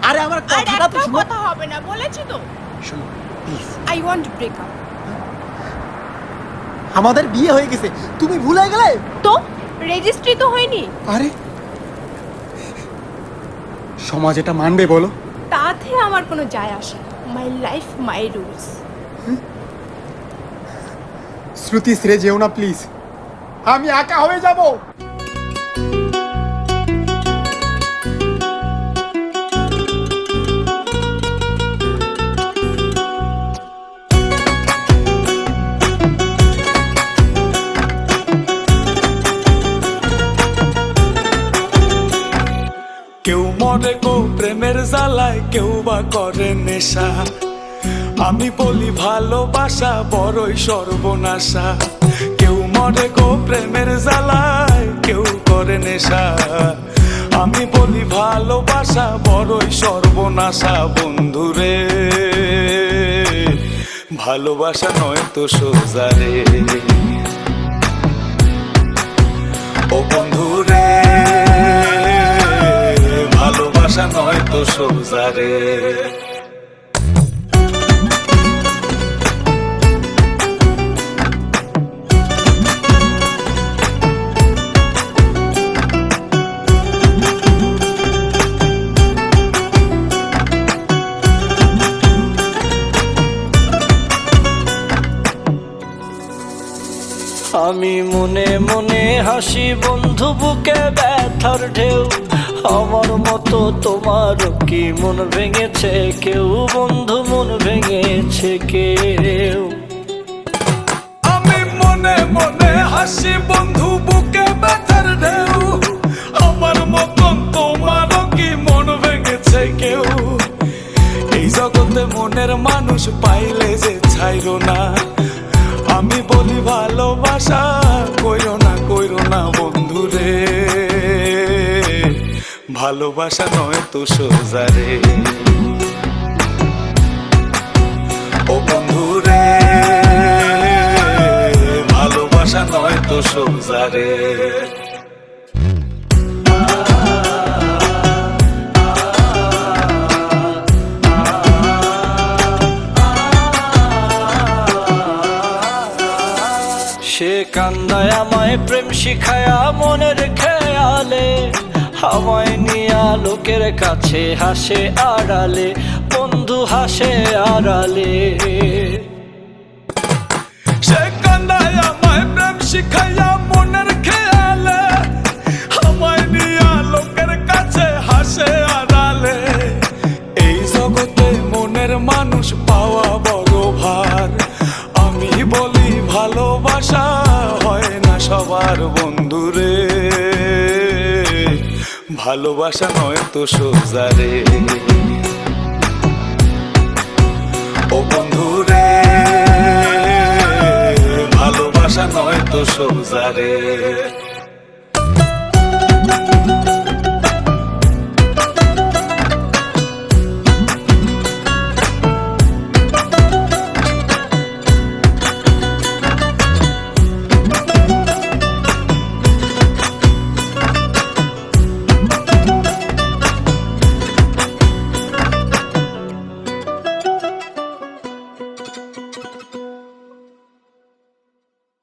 আরে আমার কথাটা তো শুনো। কথা হবে না বলেছি তো। শুনো please. I want to break up. আমাদের বিয়ে হয়ে গেছে, তুমি ভুলে গেলে? তো রেজিস্ট্রি তো হয়নি। আরে সমাজ এটা মানবে বলো? তাতে আমার কোনো যায় আসে না। My life my rules. শ্রুতি ছেড়ে যেও না প্লিজ, আমি একা হয়ে যাব। কেউ মরে গো প্রেমের জ্বালায়, কেউ বা করে নেশা। আমি বলি ভালোবাসা বড়ই সর্বনাশা। কেউ মরে গো প্রেমের জ্বালায়, কেউ করে নেশা। আমি বলি ভালোবাসা বড়ই সর্বনাশা। বন্ধুরে ভালোবাসা নয় তো সোজা রে। ও বন্ধুরে ভালোবাসা নয় তো সোজা রে। আমি মনে মনে হাসি বন্ধু, বুকে ব্যথার ঢেউ। আমার মতো তোমার কি মন ভেঙেছে কেউ? বন্ধু মন ভেঙেছে কেউ? আমি মনে মনে হাসি বন্ধু, বুকে ব্যথার ঢেউ। আমার মতন তোমারও কি মন ভেঙেছে কেউ? এই জগতে মনের মানুষ পাইলে যে ছাইরো না। আমি বলি ভালোবাসা কইরো না বন্ধুরে। ভালোবাসা নয় তো সোজা রে। ও বন্ধুরে ভালোবাসা নয় তো সোজা রে। সে কান্দায় আমায় প্রেম শিখায়া মনের খেয়ালে, আমায় নিয়া লোকের কাছে হাসে আড়ালে। বন্ধু হাসে আড়ালে। সে কান্দায় আমায় প্রেম শিখাইয়া মনের খেয়ালে, আমায় নিয়া লোকের কাছে হাসে আড়ালে। এই জগতে মনের মানুষ পাওয়া বড় ভার। আমি বলি ভালোবাসা হয় না সবার বন্ধুরে। ভালোবাসা নয় তো সোজা রে। ও বন্ধুরে ভালোবাসা নয় তো সোজা রে।